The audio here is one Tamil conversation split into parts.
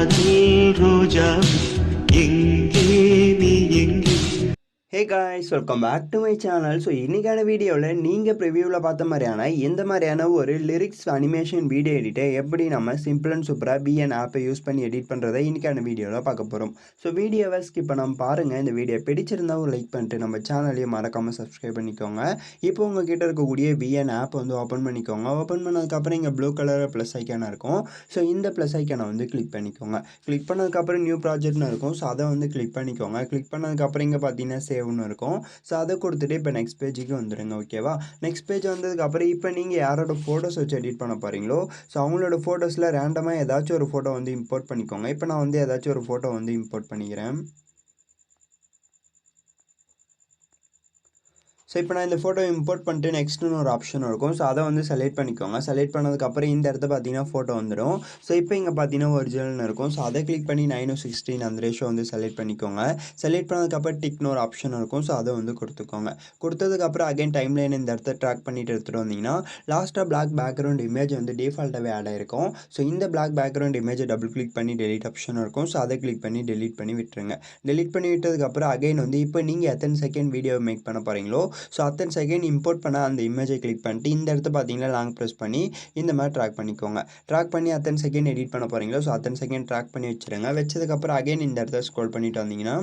காதல் ரோஜா எங்கே நீ எங்கே. Hey guys, welcome back to my channel. So இன்றைக்கான வீடியோவில் நீங்கள் ப்ரிவியூவில் பார்த்த மாதிரியான எந்த மாதிரியான ஒரு லிரிக்ஸ் அனிமேஷன் வீடியோ எடிட்டை எப்படி நம்ம சிம்பிள் அண்ட் சூப்பராக பிஎன் ஆப்பை யூஸ் பண்ணி எடிட் பண்ணுறதை இன்றைக்கான வீடியோவில் பார்க்க போகிறோம். ஸோ வீடியோவை ஸ்கிப் பண்ணாமல் பாருங்கள். இந்த வீடியோ பிடிச்சிருந்தா ஒரு லைக் பண்ணிட்டு நம்ம சேனலையும் மறக்காமல் சப்ஸ்கிரைப் பண்ணிக்கோங்க. இப்போ உங்ககிட்ட இருக்கக்கூடிய பிஎன் ஆப் வந்து ஓப்பன் பண்ணிக்கோங்க. ஓப்பன் பண்ணதுக்கப்புறம் இங்கே ப்ளூ கலரில் ப்ளஸ் ஐக்கானாக இருக்கும். ஸோ இந்த ப்ளஸ் ஐக்கானை வந்து கிளிக் பண்ணிக்கோங்க. கிளிக் பண்ணதுக்கப்புறம் நியூ ப்ராஜெக்ட்னு இருக்கும். ஸோ அதை வந்து கிளிக் பண்ணிக்கோங்க. கிளிக் பண்ணதுக்கப்புறம் இங்கே பார்த்தீங்கன்னா சேவ்னு இருக்கும். ஸோ அதை கொடுத்துட்டு இப்போ நெக்ஸ்ட் பேஜுக்கு வந்துடுங்க. ஓகேவா? நெக்ஸ்ட் பேஜ் வந்ததுக்கப்புறம் இப்போ நீங்கள் யாரோட ஃபோட்டோஸ் வச்சு எடிட் பண்ண போகிறீங்களோ ஸோ அவங்களோட ஃபோட்டோஸில் ரேண்டமாக ஏதாச்சும் ஒரு ஃபோட்டோ வந்து இம்போர்ட் பண்ணிக்கோங்க. இப்போ நான் வந்து ஏதாச்சும் ஒரு ஃபோட்டோ வந்து இம்போர்ட் பண்ணிக்கிறேன். ஸோ இப்போ நான் இந்த ஃபோட்டோ இம்போர்ட் பண்ணிட்டு நெக்ஸ்ட்டுன்னு ஒரு ஆப்ஷன் இருக்கும். ஸோ அதை வந்து செலக்ட் பண்ணிக்கோங்க. செலக்ட் பண்ணதுக்கப்புறம் இந்த இடத்த பார்த்தீங்கன்னா ஃபோட்டோ வந்துடும். ஸோ இப்போ இங்கே பார்த்தீங்கன்னா ஒரிஜினல்னு இருக்கும். ஸோ அதை கிளிக் பண்ணி 9:16 அந்த ரேஷோ வந்து செலக்ட் பண்ணிக்கோங்க. செலக்ட் பண்ணதுக்கப்புறம் டிக்னு ஒரு ஆப்ஷன் இருக்கும். ஸோ அதை வந்து கொடுத்துக்கோங்க. கொடுத்ததுக்கப்புறம் அகைன் டைம் லைன் இந்த இடத்த ட்ராக் பண்ணிட்டு எடுத்துகிட்டு வந்தீங்கன்னா லாஸ்ட்டாக பிளாக் பேக்ரவுண்ட் இமேஜ் வந்து டிஃபால்ட்டாகவே ஆட் ஆகிருக்கும். ஸோ இந்த பிளாக் பேக்ரவுண்ட் இமேஜை டபுள் கிளிக் பண்ணி டெலிட் ஆப்ஷன் இருக்கும். ஸோ அதை கிளிக் பண்ணி டெலிட் பண்ணி விட்டுருங்க. டெலிட் பண்ணி விட்டதுக்கப்புறம் அகைன் வந்து இப்போ நீங்கள் எத்தனை செகண்ட் வீடியோ மேக் பண்ண போகிறீங்களோ ஸோ அத்தனை செகண்ட் இம்போர்ட் பண்ண அந்த இமேஜை கிளிக் பண்ணிட்டு இந்த இடத்த பார்த்தீங்கன்னா லாங் ப்ரெஸ் பண்ணி இந்த மாதிரி ட்ராக் பண்ணிக்கோங்க. ட்ராக் பண்ணி அத்தனை செகண்ட் எடிட் பண்ண போகிறீங்களோ ஸோ அத்தனை செகண்ட் ட்ராக் பண்ணி வச்சுருங்க. வச்சதுக்கப்புறம் அகைன் இந்த இடத்த ஸ்க்ரோல் பண்ணிட்டு வந்தீங்கன்னா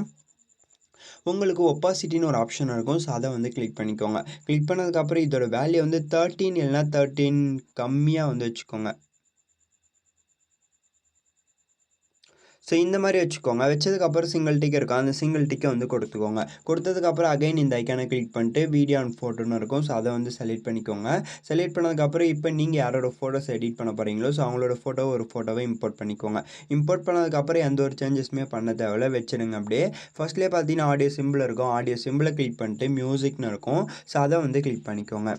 உங்களுக்கு ஒப்பாசிட்டின்னு ஒரு ஆப்ஷன் இருக்கும். ஸோ அதை வந்து கிளிக் பண்ணிக்கோங்க. கிளிக் பண்ணதுக்கப்புறம் இதோட வேல்யூ வந்து 13 இல்லைனா 13 கம்மியாக வந்து வச்சுக்கோங்க. ஸோ இந்த மாதிரி வச்சுக்கோங்க. வச்சதுக்கப்புறம் சிங்கிள் டிக் இருக்கும். அந்த சிங்கிள் டிக்கை வந்து கொடுத்துக்கோங்க. கொடுத்ததுக்கப்புறம் அகைன் இந்த ஐக்கானை கிளிக் பண்ணிட்டு வீடியோ அண்ட் ஃபோட்டோன்னு இருக்கும். ஸோ அதை வந்து செலக்ட் பண்ணிக்கோங்க. செலக்ட் பண்ணதுக்கப்புறம் இப்போ நீங்கள் யாரோட ஃபோட்டோஸ் எடிட் பண்ண போகிறீங்களோ ஸோ அவங்களோட ஒரு ஃபோட்டோவை இம்போர்ட் பண்ணிக்கோங்க. இம்போர்ட் பண்ணதுக்கப்புறம் எந்த ஒரு சேஞ்சஸுமே பண்ண தேவையில்ல, வச்சுடுங்க அப்படியே. ஃபர்ஸ்ட்லேயே பார்த்தீங்கன்னா ஆடியோ சிம்பிள் இருக்கும். ஆடியோ சிம்பிளை கிளிக் பண்ணிட்டு மியூசிக்னு இருக்கும். ஸோ அதை வந்து கிளிக் பண்ணிக்கோங்க.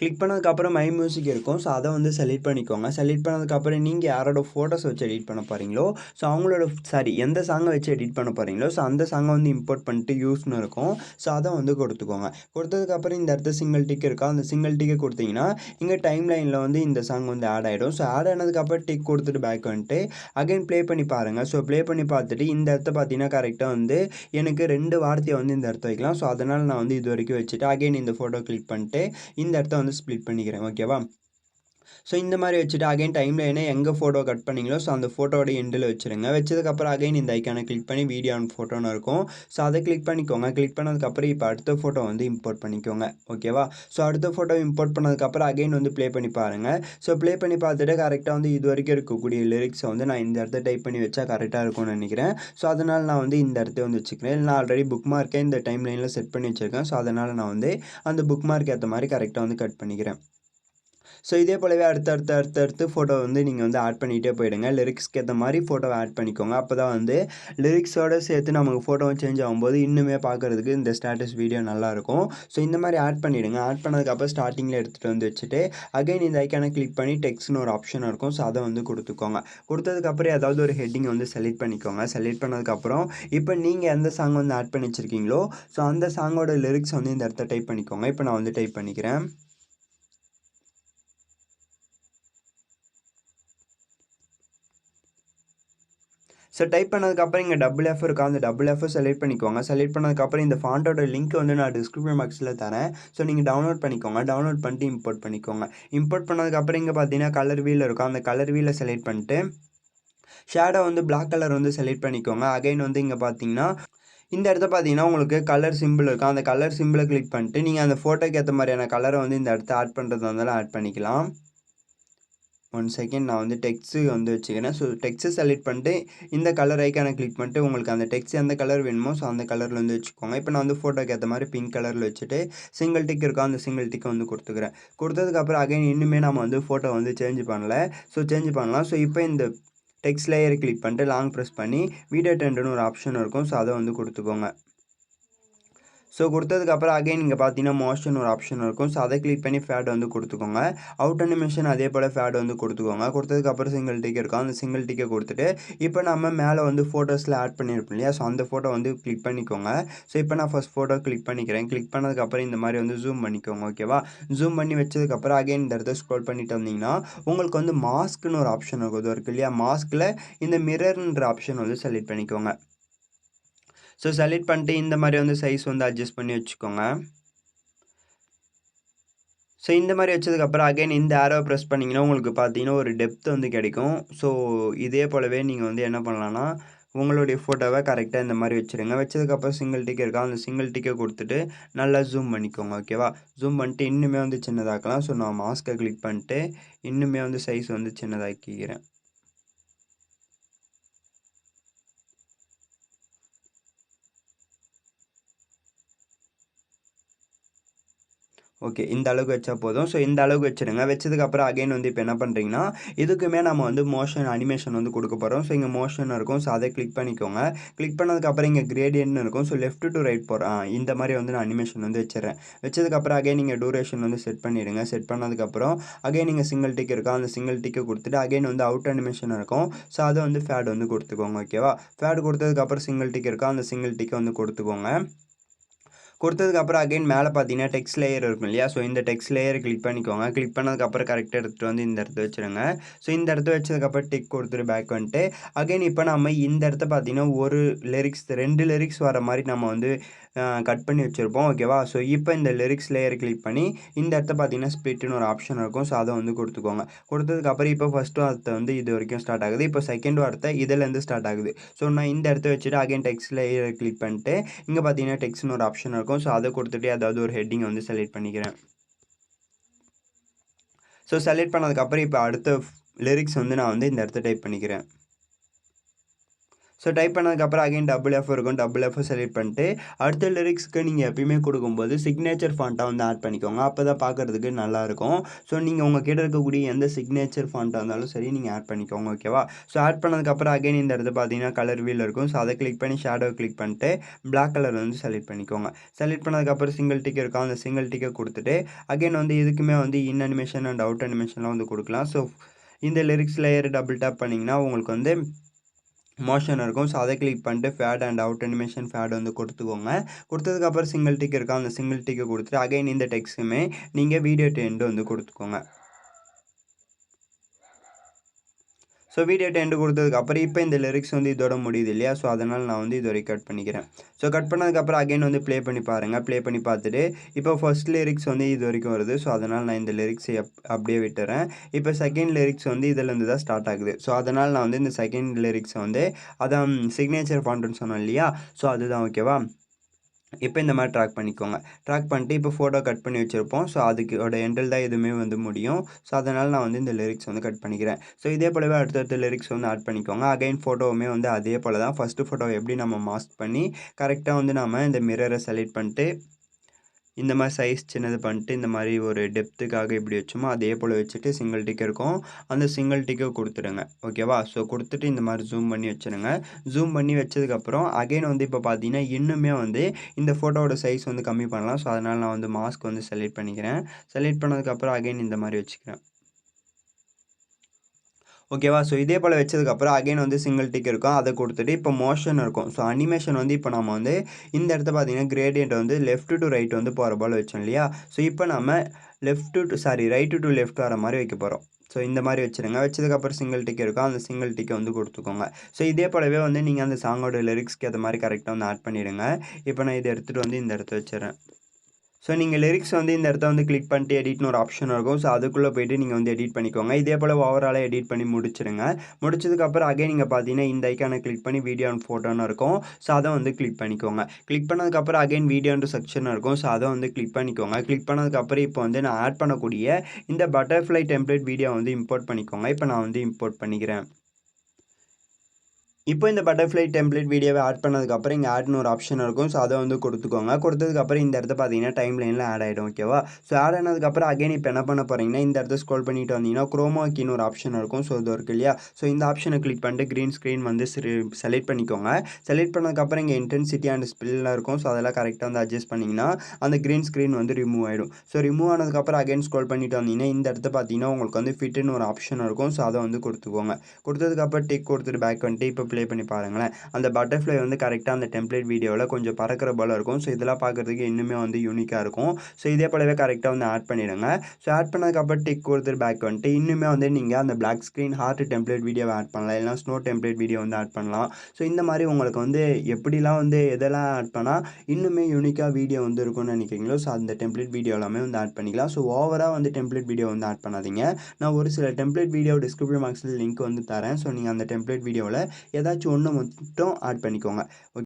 கிளிக் பண்ணதுக்கப்புறம் மை மியூசிக் இருக்கும். ஸோ அதை வந்து செலக்ட் பண்ணிக்கோங்க. செலக்ட் பண்ணதுக்கப்புறம் நீங்கள் யாரோட ஃபோட்டோஸ் வச்சு எடிட் பண்ண போகிறீங்களோ ஸோ அவங்களோட எந்த சாங்கை வச்சு எடிட் பண்ண போகிறீங்களோ ஸோ அந்த சாங்கை வந்து இம்போர்ட் பண்ணிட்டு யூஸ்னு இருக்கும். ஸோ அதை வந்து கொடுத்துக்கோங்க. கொடுத்ததுக்கப்புறம் இந்த இடத்த சிங்கிள் டிக் இருக்கா, அந்த சிங்கிள் டிக்கை கொடுத்தீங்கன்னா இங்கே டைம் லைனில் வந்து இந்த சாங் வந்து ஆட் ஆகிடும். ஸோ ஆட் ஆனதுக்கப்புறம் டிக் கொடுத்துட்டு பேக் வந்துட்டு அகைன் ப்ளே பண்ணி பாருங்கள். ஸோ ப்ளே பண்ணி பார்த்துட்டு இந்த இடத்த பார்த்தீங்கன்னா கரெக்டாக வந்து எனக்கு 2 வார்த்தையை வந்து இந்த இடத்த வைக்கலாம். ஸோ அதனால் நான் வந்து இது வரைக்கும் வச்சுட்டு அகைன் இந்த ஃபோட்டோ கிளிக் பண்ணிட்டு இந்த இடத்த வந்து ஸ்ப்ளிட் பண்ணிக்கிறேன். ஓகேவா? ஸோ இந்த மாதிரி வச்சுட்டு அகைன் டைம் லைனை எங்கே ஃபோட்டோ கட் பண்ணிங்களோ ஸோ அந்த ஃபோட்டோட எண்டில் வச்சுருங்க. வச்சதுக்கப்புறம் அகைன் இந்த ஐக்கானை கிளிக் பண்ணி வீடியோ அண்ட் ஃபோட்டோன்னு இருக்கும். ஸோ அதை கிளிக் பண்ணிக்கோங்க. கிளிக் பண்ணதுக்கப்புறம் இப்போ அடுத்த ஃபோட்டோ வந்து இம்போர்ட் பண்ணிக்கோங்க. ஓகேவா? ஸோ அடுத்த ஃபோட்டோ இம்போர்ட் பண்ணதுக்கப்புறம் அகைன் வந்து ப்ளே பண்ணி பாருங்கள். ஸோ ப்ளே பண்ணி பார்த்துட்டு கரெக்டாக வந்து இது வரைக்கும் இருக்கக்கூடிய லிரிக்ஸை வந்து நான் இந்த இடத்த டைப் பண்ணி வச்சா கரெக்டாக இருக்கும்னு நினைக்கிறேன். ஸோ அதனால் நான் வந்து இந்த இடத்த வந்து வச்சுக்கிறேன். நான் ஆல்ரெடி புக் மார்க்கே இந்த டைம் லைனில் செட் பண்ணி வச்சுருக்கேன். ஸோ அதனால் நான் வந்து அந்த புக் மார்க் ஏற்ற மாதிரி கரெக்டாக வந்து கட் பண்ணிக்கிறேன். ஸோ இதே போலவே அடுத்து ஃபோட்டோ வந்து நீங்கள் வந்து ஆட் பண்ணிகிட்டே போயிடுங்க. லிரிக்ஸ்க்கு ஏற்ற மாதிரி ஃபோட்டோவை ஆட் பண்ணிக்கோங்க. அப்போ தான் வந்து லிரிக்ஸோடு சேர்த்து நமக்கு ஃபோட்டோவும் சேஞ்ச் ஆகும்போது இன்னுமே பார்க்குறதுக்கு இந்த ஸ்டேட்டஸ் வீடியோ நல்லாயிருக்கும். ஸோ இந்த மாதிரி ஆட் பண்ணிவிடுங்க. ஆட் பண்ணதுக்கப்புறம் ஸ்டார்டிங்கில் எடுத்துகிட்டு வந்து வச்சுட்டு அகைன் இந்த ஐக்கானை கிளிக் பண்ணி டெக்ஸ்ட்னு ஒரு ஆப்ஷன் இருக்கும். ஸோ அதை வந்து கொடுத்துக்கோங்க. கொடுத்ததுக்கப்புறம் ஏதாவது ஒரு ஹெட்டிங்கை வந்து செலக்ட் பண்ணிக்கோங்க. செலக்ட் பண்ணதுக்கப்புறம் இப்போ நீங்கள் எந்த சாங் வந்து ஆட் பண்ணி வச்சுருக்கீங்களோ ஸோ அந்த சாங்கோட லிரிக்ஸ் வந்து இந்த இடத்த டைப் பண்ணிக்கோங்க. இப்போ நான் வந்து டைப் பண்ணிக்கிறேன். ஸோ டைப் பண்ணதுக்கப்புறம் இங்கே டபுள் எஃப் இருக்கா, அந்த டபுள் எஃப் செலக்ட் பண்ணிக்கோங்க. செலக்ட் பண்ணதுக்கப்புறம் இந்த ஃபாண்ட்டோட லிங்க் வந்து நான் டிஸ்கிரிப்ஷன் பாக்ஸில் தரேன். ஸோ நீங்கள் டவுன்லோட் பண்ணிக்கோங்க. டவுன்லோட் பண்ணிட்டு இம்போர்ட் பண்ணிக்கோங்க. இம்போர்ட் பண்ணதுக்கப்புறம் இங்கே பார்த்தீங்கன்னா கலர் வீல் இருக்கும். அந்த கலர் வீலை செலக்ட் பண்ணிட்டு ஷேடோ வந்து பிளாக் கலர் வந்து செலக்ட் பண்ணிக்கோங்க. அகைன் வந்து இங்கே பார்த்தீங்கன்னா இந்த இடத்த பார்த்தீங்கன்னா உங்களுக்கு கலர் சிம்பிள் இருக்கும். அந்த கலர் சிம்பிளை கிளிக் பண்ணிட்டு நீங்கள் அந்த ஃபோட்டோக்கு ஏற்ற மாதிரியான கலரை வந்து இந்த இடத்த ஆட் பண்ணுறதா இருந்தாலும் ஆட் பண்ணிக்கலாம். 1 செகண்ட் நான் வந்து டெக்ஸ்ட்டு வந்து வச்சுக்கிறேன். ஸோ டெக்ஸ்ட்டு செலக்ட் பண்ணிட்டு இந்த கலர் ஐக்கானை கிளிக் பண்ணிட்டு உங்களுக்கு அந்த டெக்ஸ்ட் எந்த கலர் வேணுமோ ஸோ அந்த கலரில் வந்து வச்சுக்கோங்க. இப்போ நான் வந்து ஃபோட்டோக்கு ஏற்ற மாதிரி பிங்க் கலரில் வச்சுட்டு சிங்கிள் டிக் இருக்கும். அந்த சிங்கிள் டிக்கை வந்து கொடுத்துக்கிறேன். கொடுத்ததுக்கப்புறம் அகைன் இன்னுமே நம்ம வந்து ஃபோட்டோ வந்து சேஞ்ச் பண்ணல. ஸோ சேஞ்ச் பண்ணலாம். ஸோ இப்போ இந்த டெக்ஸ்ட் லேயரை கிளிக் பண்ணிட்டு லாங் ப்ரெஸ் பண்ணி வீடியோ ட்ரெண்டுன்னு ஒரு ஆப்ஷன் இருக்கும். ஸோ அதை வந்து கொடுத்துக்கோங்க. ஸோ கொடுத்ததுக்கப்புறம் அகைன் இங்கே பார்த்தீங்கன்னா மோஷன் ஒரு ஆப்ஷன் இருக்கும். ஸோ அதை கிளிக் பண்ணி ஃபேட் வந்து கொடுத்துக்கோங்க. அவுட் அனிமேஷன் அதே போல் ஃபேட் வந்து கொடுத்துக்கோங்க. கொடுத்ததுக்கப்புறம் சிங்கிள் டிக் இருக்கும். அந்த சிங்கிள் டிக்கை கொடுத்துட்டு இப்போ நம்ம மேலே வந்து ஃபோட்டோஸில் ஆட் பண்ணியிருப்போம் இல்லையா, ஸோ அந்த ஃபோட்டோ வந்து கிளிக் பண்ணிக்கோங்க. ஸோ இப்போ நான் ஃபஸ்ட் ஃபோட்டோ கிளிக் பண்ணிக்கிறேன். கிளிக் பண்ணதுக்கப்புறம் இந்த மாதிரி வந்து ஜூம் பண்ணிக்கோங்க. ஓகேவா, ஜூம் பண்ணி வச்சதுக்கப்புறம் அகைன் இந்த இடத்த ஸ்க்ரோல் பண்ணிட்டு வந்தீங்கன்னா உங்களுக்கு வந்து மாஸ்க்குன்னு ஒரு ஆப்ஷன் இருக்கும். இது இருக்கு இல்லையா, மாஸ்கில் இந்த மிரர்ன்ற ஆப்ஷன் வந்து செலக்ட் பண்ணிக்கோங்க. ஸோ செலக்ட் பண்ணிட்டு இந்த மாதிரி வந்து சைஸ் வந்து அட்ஜஸ்ட் பண்ணி வச்சுக்கோங்க. ஸோ இந்த மாதிரி வச்சதுக்கப்புறம் அகைன் இந்த ஆரோவை ப்ரெஸ் பண்ணிங்கன்னா உங்களுக்கு பார்த்தீங்கன்னா ஒரு டெப்த் வந்து கிடைக்கும். ஸோ இதே போலவே நீங்கள் வந்து என்ன பண்ணலான்னா உங்களுடைய ஃபோட்டோவை கரெக்டாக இந்த மாதிரி வச்சுருங்க. வச்சதுக்கப்புறம் சிங்கிள் டிக் இருக்கா, அந்த சிங்கிள் டிக்கை கொடுத்துட்டு நல்லா ஜூம் பண்ணிக்கோங்க. ஓகேவா, ஜூம் பண்ணிட்டு இன்னுமே வந்து சின்னதாக்கலாம். ஸோ நான் மாஸ்க்கை கிளிக் பண்ணிட்டு இன்னுமே வந்து சைஸ் வந்து சின்னதாக்கிக்கிறேன். ஓகே, இந்த அளவுக்கு வச்சா போதும். ஸோ இந்த அளவுக்கு வச்சுருங்க. வச்சதுக்கப்புறம் அகைன் வந்து இப்போ என்ன பண்ணுறீங்கன்னா இதுக்குமே நம்ம வந்து மோஷன் அனிமேஷன் வந்து கொடுக்க போகிறோம். ஸோ இங்கே மோஷன் இருக்கும். ஸோ அதை கிளிக் பண்ணிக்கோங்க. கிளிக் பண்ணதுக்கப்புறம் இங்கே கிரேடியன்ட்னு இருக்கும். ஸோ லெஃப்ட் டு ரைட் போகிறேன். இந்த மாதிரி வந்து நான் அனிமேஷன் வந்து வச்சுறேன். வச்சதுக்கப்புறம் அகைன் நீங்கள் டூரேஷன் வந்து செட் பண்ணிவிடுங்க. செட் பண்ணதுக்கப்புறம் அகைன் நீங்கள் சிங்கிள் டிக் இருக்கா, அந்த சிங்கிள் டிக்கை கொடுத்துட்டு அகைன் வந்து அவுட் அனிமேஷன் இருக்கும். ஸோ அதை வந்து ஃபேட் வந்து கொடுத்துக்கோங்க. ஓகேவா, ஃபேட் கொடுத்ததுக்கப்புறம் சிங்கிள் டிக் இருக்கா, அந்த சிங்கிள் டிக்கை வந்து கொடுத்துக்கோங்க. கொடுத்ததுக்கப்புறம் அகைன் மேலே பார்த்தீங்கன்னா டெக்ஸ்ட் லேயர் இருக்கும் இல்லையா, ஸோ இந்த டெக்ஸ்ட் லேயர் கிளிக் பண்ணிக்கோங்க. கிளிக் பண்ணதுக்கப்புறம் கரெக்டாக எடுத்துகிட்டு வந்து இந்த இடத்த வச்சுருங்க. ஸோ இந்த இடத்த வச்சதுக்கப்புறம் டிக் கொடுத்துட்டு பேக் வந்துட்டு அகைன் இப்போ நம்ம இந்த இடத்த பார்த்தீங்கன்னா ஒரு லிரிக்ஸ் 2 லிரிக்ஸ் வர மாதிரி நம்ம வந்து கட் பண்ணி வச்சுருப்போம். ஓகேவா, ஸோ இப்போ இந்த லிரிக்ஸ் லேயர் கிளிக் பண்ணி இந்த இடத்த பார்த்தீங்கன்னா ஸ்ப்ளிட்னு ஒரு ஆப்ஷன் இருக்கும். ஸோ அதை வந்து கொடுத்துக்கோங்க. கொடுத்ததுக்கப்புறம் இப்போ ஃபஸ்ட்டு வார்த்தை வந்து இது வரைக்கும் ஸ்டார்ட் ஆகுது. இப்போ செகண்ட் வார்த்தை இதிலேருந்து ஸ்டார்ட் ஆகுது. ஸோ நான் இந்த இடத்த வச்சுட்டு அகைன் டெக்ஸ்ட் லேயர் கிளிக் பண்ணிட்டு இங்கே பார்த்தீங்கன்னா டெக்ஸ்ட்னு ஒரு ஆப்ஷன் இருக்கும். ஸோ அதை கொடுத்துட்டு ஏதாவது ஒரு ஹெட்டிங் வந்து செலக்ட் பண்ணிக்கிறேன். ஸோ செலக்ட் பண்ணதுக்கப்புறம் இப்போ அடுத்த லிரிக்ஸ் வந்து நான் வந்து இந்த இடத்த டைப் பண்ணிக்கிறேன். ஸோ டைப் பண்ணதுக்கப்புறம் அகைன் டபுள் எஃப் இருக்கும். டபுள் எஃப் செலக்ட் பண்ணிட்டு அடுத்த லிரிக்ஸ்க்கு நீங்கள் எப்பயுமே கொடுக்கும்போது சிக்னேச்சர் ஃபாண்ட்டாக வந்து ஆட் பண்ணிக்கோங்க. அப்போ தான் பார்க்குறதுக்கு நல்லாயிருக்கும். ஸோ நீங்கள் உங்கள் கிட்ட இருக்கக்கூடிய எந்த சிக்னேச்சர் ஃபாண்ட்டாக இருந்தாலும் சரி நீங்கள் ஆட் பண்ணிக்கோங்க. ஓகேவா, ஸோ ஆட் பண்ணதுக்கப்புறம் அகைன் இந்த இடத்துல பார்த்தீங்கன்னா கலர் வீல் இருக்கும். ஸோ அதை கிளிக் பண்ணி ஷேடோ கிளிக் பண்ணிட்டு பிளாக் கலர் வந்து செலக்ட் பண்ணிக்கோங்க. செலக்ட் பண்ணதுக்கப்புறம் சிங்கிள் டிக் இருக்கும். அந்த சிங்கிள் டிக்கை கொடுத்துட்டு அகைன் வந்து இதுக்குமே வந்து இன் அனிமேஷன் அண்ட் அவுட் அனிமேஷன்லாம் வந்து கொடுக்கலாம். ஸோ இந்த லிரிக்ஸ் லேயர் டபுள் டேப் பண்ணிங்கன்னா உங்களுக்கு வந்து மோஷன் இருக்கும். ஸோ அதை கிளிக் பண்ணிட்டு fade and out animation fade வந்து கொடுத்துக்கோங்க. கொடுத்ததுக்கப்புறம் சிங்கிள் டிக் இருக்கா, அந்த சிங்கிள் டிக்கை கொடுத்துட்டு அகைன் இந்த டெக்ஸ்ட்டுமே நீங்கள் வீடியோ டு எண்டு வந்து கொடுத்துக்கோங்க. ஸோ வீடியோ டு எண்டு கொடுத்ததுக்கப்புறம் இப்போ இந்த லிரிக்ஸ் வந்து இதோட முடியுது இல்லையா, ஸோ அதனால் நான் வந்து இது வரைக்கும் கட் பண்ணிக்கிறேன். ஸோ கட் பண்ணதுக்கப்புறம் அகைன் வந்து ப்ளே பண்ணி பாருங்கள். ப்ளே பண்ணி பார்த்துட்டு இப்போ ஃபர்ஸ்ட் லிரிக்ஸ் வந்து இது வரைக்கும் வருது. ஸோ அதனால் நான் இந்த லிரிக்ஸை அப்படியே விட்டுறேன். இப்போ செகண்ட் லிரிக்ஸ் வந்து இதிலேருந்து தான் ஸ்டார்ட் ஆகுது. ஸோ அதனால் நான் வந்து இந்த செகண்ட் லிரிக்ஸை வந்து அதான் சிக்னேச்சர் ஃபாண்ட்டுன்னு சொன்னேன் இல்லையா, ஸோ அதுதான். ஓகேவா, இப்போ இந்த மாதிரி ட்ராக் பண்ணிக்கோங்க. ட்ராக் பண்ணிட்டு இப்போ ஃபோட்டோ கட் பண்ணி வச்சுருப்போம். ஸோ அதுக்கோட எண்டில் தான் எதுவுமே வந்து முடியும். ஸோ அதனால் நான் வந்து இந்த லிரிக்ஸ் வந்து கட் பண்ணிக்கிறேன். ஸோ இதே போலவே அடுத்தடுத்த லிரிக்ஸ் வந்து ஆட் பண்ணிக்கோங்க. அகைன் ஃபோட்டோவுமே வந்து அதே போல் தான். ஃபஸ்ட்டு ஃபோட்டோவை எப்படி நம்ம மாஸ்க் பண்ணி கரெக்டாக வந்து நம்ம இந்த மிரரை செலக்ட் பண்ணிட்டு இந்த மாதிரி சைஸ் சின்னது பண்ணிட்டு இந்த மாதிரி ஒரு டெப்த்துக்காக எப்படி வச்சோமோ அதே போல் வச்சுட்டு சிங்கிள் டிக் இருக்கும். அந்த சிங்கிள் டிக்கை கொடுத்துடுங்க. ஓகேவா, ஸோ கொடுத்துட்டு இந்த மாதிரி ஜூம் பண்ணி வச்சுருங்க. ஜூம் பண்ணி வச்சதுக்கப்புறம் அகைன் வந்து இப்போ பார்த்தீங்கன்னா இன்னுமே வந்து இந்த ஃபோட்டோவோட சைஸ் வந்து கம்மி பண்ணலாம். ஸோ அதனால் நான் வந்து மாஸ்க் வந்து செலக்ட் பண்ணிக்கிறேன். செலக்ட் பண்ணதுக்கப்புறம் அகைன் இந்த மாதிரி வச்சுக்கிறேன். ஓகேவா, ஸோ இதே போல் வச்சதுக்கப்புறம் அகைன் வந்து சிங்கிள் டிக் இருக்கும். அதை கொடுத்துட்டு இப்போ மோஷன் இருக்கும். ஸோ அனிமேஷன் வந்து இப்போ நம்ம வந்து இந்த இடத்த பார்த்தீங்கன்னா கிரேடியன்ட் வந்து லெஃப்ட் டு ரைட் வந்து போகிற போல் வச்சோம் இல்லையா, ஸோ இப்போ நம்ம ரைட்டு டு லெஃப்ட் வர மாதிரி வைக்க போகிறோம். ஸோ இந்த மாதிரி வச்சுருங்க. வச்சதுக்கப்புறம் சிங்கிள் டிக் இருக்கும். அந்த சிங்கிள் டிக்கை வந்து கொடுத்துக்கோங்க. ஸோ இதே போலவே வந்து நீங்கள் அந்த சாங்கோட லிரிக்ஸ்க்கு ஏற்ற மாதிரி கரெக்டாக வந்து ஆட் பண்ணிவிடுங்க. இப்போ நான் இதை எடுத்துகிட்டு வந்து இந்த இடத்த வச்சுறேன். ஸோ நீங்கள் லிரிக்ஸ் வந்து இந்த இடத்த வந்து கிளிக் பண்ணிட்டு எடிட்னு ஒரு ஆப்ஷன் இருக்கும். ஸோ அதுக்குள்ளே போய்ட்டு நீங்கள் வந்து எடிட் பண்ணிக்கோங்க. இதே போல் ஓவராலாக எடிட் பண்ணி முடிச்சிடுங்க. முடிச்சதுக்கப்புறம் அகைன் நீங்கள் பார்த்தீங்கன்னா இந்த ஐக்கானை கிளிக் பண்ணி வீடியோ அண்ட் ஃபோட்டோன்னு இருக்கும். ஸோ அதை வந்து கிளிக் பண்ணிக்கோங்க. கிளிக் பண்ணதுக்கப்புறம் அகைன் வீடியோ அண்ட் செக்ஷன் இருக்கும். ஸோ அதை வந்து கிளிக் பண்ணிக்கோங்க. கிளிக் பண்ணதுக்கப்புறம் இப்போ வந்து நான் ஆட் பண்ணக்கூடிய இந்த பட்டர்ஃப்ளை டெம்ப்ளேட் வீடியோ வந்து இம்போர்ட் பண்ணிக்கோங்க. இப்போ நான் வந்து இம்போர்ட் பண்ணிக்கிறேன். இப்போ இந்த பட்டர்ஃப்ளை டெம்ப்ளேட் வீடியோவை ஆட் பண்ணதுக்கப்புறம் இங்கே ஆட்னு ஒரு ஆப்ஷன் இருக்கும். ஸோ அதை வந்து கொடுத்துக்கோங்க. கொடுத்ததுக்கப்புறம் இந்த இடத்த பார்த்தீங்கன்னா டைம் லைனில் ஆட் ஆகிடும். ஓகேவா? ஸோ ஆட் ஆனதுக்கப்புறம் அகைன் இப்போ என்ன பண்ண போகிறீங்கன்னா இந்த இடத்த ஸ்க்ரோல் பண்ணிட்டு வந்தீங்கன்னா குரோமா கீன்னு ஒரு ஆப்ஷன் இருக்கும். ஸோ இது இருக்கு இல்லையா? ஸோ இந்த ஆப்ஷனை கிளிக் பண்ணிட்டு க்ரீன் ஸ்க்ரீன் வந்து செலக்ட் பண்ணிக்கோங்க. செலக்ட் பண்ணதுக்கப்புறம் இங்கே இன்டென்சிட்டி அண்ட் ஸ்பில்லாம் இருக்கும். ஸோ அதெல்லாம் கரெக்டாக வந்து அட்ஜஸ்ட் பண்ணிங்கன்னா அந்த க்ரீன் ஸ்க்ரீன் வந்து ரிமூவ் ஆகிடும். ஸோ ரிமூவ் ஆனதுக்கப்புறம் அகைன் ஸ்க்ரோல் பண்ணிட்டு வந்தீங்கன்னா இந்த இடத்த பார்த்தீங்கன்னா உங்களுக்கு வந்து ஃபிட்டுன்னு ஒரு ஆப்ஷன் இருக்கும். ஸோ அதை வந்து கொடுத்துக்கோங்க. கொடுத்ததுக்கப்புறம் டிக் கொடுத்துட்டு பேக் வந்துட்டு இப்போ ப்ளே பண்ணி பாருங்களேன். அந்த பட்டர்ஃப்ளை வந்து கரெக்டாக அந்த டெம்ப்ளேட் வீடியோவில் கொஞ்சம் பறக்கிற போல இருக்கும். ஸோ இதெல்லாம் பார்க்குறதுக்கு இன்னுமே வந்து யூனிக்காக இருக்கும். ஸோ இதே போலவே கரெக்டாக வந்து ஆட் பண்ணிடுங்க. ஸோ ஆட் பண்ணதுக்கப்புறம் டிக் கொடுத்துட்டு பேக் வந்துட்டு இன்னுமே வந்து நீங்கள் அந்த பிளாக் ஸ்க்ரீன் ஹார்ட் டெம்ப்ளேட் வீடியோவை ஆட் பண்ணலாம். இல்லைனா ஸ்னோ டெம்ப்ளேட் வீடியோ வந்து ஆட் பண்ணலாம். ஸோ இந்த மாதிரி உங்களுக்கு வந்து எப்படிலாம் வந்து எதெல்லாம் ஆட் பண்ணால் இன்னுமே யூனிக்காக வீடியோ வந்து இருக்கும்னு நினைக்கிறீங்களோ ஸோ அந்த டெம்ப்ளேட் வீடியோ எல்லாமே வந்து ஆட் பண்ணிக்கலாம். ஸோ ஓவராக வந்து டெம்ப்ளேட் வீடியோ வந்து ஆட் பண்ணாதீங்க. நான் ஒரு சில டெம்ப்ளேட் வீடியோ டிஸ்கிரிப்ஷன் பாக்ஸில் லிங்க் வந்து தரேன். ஸோ நீங்கள் அந்த டெம்ப்ளேட் வீடியோவில் ஏதாச்சும் ஒன்று மட்டும் ஆட் பண்ணிக்கோங்க.